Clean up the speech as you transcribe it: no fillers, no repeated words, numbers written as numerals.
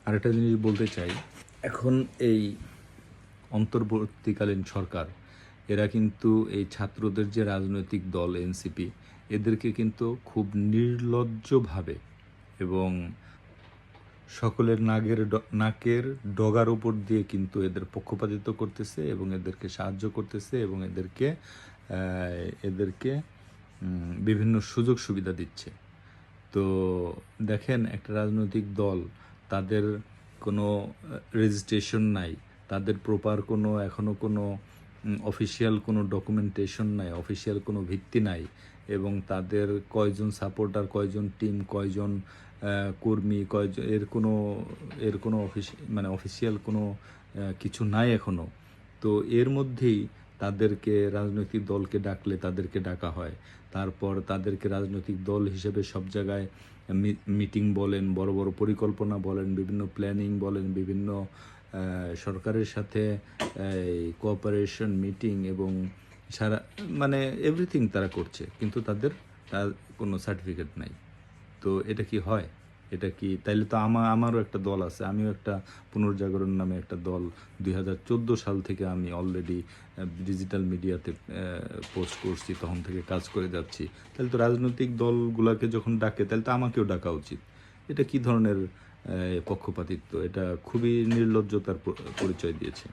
আরেকটা জিনিস বলতে চাই, এখন এই অন্তর্বর্তীকালীন সরকার এরা কিন্তু এই ছাত্রদের যে রাজনৈতিক দল এনসিপি এদেরকে কিন্তু খুব নির্লজ্জভাবে এবং সকলের নাকের ডগার উপর দিয়ে কিন্তু এদের পক্ষপাতিত্ব করতেছে এবং এদেরকে সাহায্য করতেছে এবং এদেরকে বিভিন্ন সুযোগ সুবিধা দিচ্ছে। তো দেখেন, একটা রাজনৈতিক দল, তাদের কোনো রেজিস্ট্রেশন নাই, তাদের প্রপার কোনো এখনও কোনো অফিসিয়াল কোনো ডকুমেন্টেশন নাই, অফিসিয়াল কোনো ভিত্তি নাই, এবং তাদের কয়জন সাপোর্টার, কয়জন টিম, কয়জন কর্মী, কয়জন এর কোনো অফিসিয়াল কোনো কিছু নাই এখনও। তো এর মধ্যেই তাদেরকে রাজনৈতিক দলকে ডাকলে তাদেরকে ডাকা হয়, তারপর তাদেরকে রাজনৈতিক দল হিসেবে সব জায়গায় মিটিং বলেন, বড় বড় পরিকল্পনা বলেন, বিভিন্ন প্ল্যানিং বলেন, বিভিন্ন সরকারের সাথে কোঅপারেশন মিটিং এবং সারা এভরিথিং তারা করছে, কিন্তু তার কোনো সার্টিফিকেট নাই। তো এটা কি হয়? এটা কি তাইলে তো আমারও একটা দল আছে, আমিও একটা পুনর্জাগরণ নামে একটা দল 2014 সাল থেকে আমি অলরেডি ডিজিটাল মিডিয়াতে পোস্ট করছি, তখন থেকে কাজ করে যাচ্ছি। তাহলে তো রাজনৈতিক দলগুলোকে যখন ডাকে তাহলে তো আমাকেও ডাকা উচিত। এটা কি ধরনের পক্ষপাতিত্ব? এটা খুবই নির্লজ্জতার পরিচয় দিয়েছে।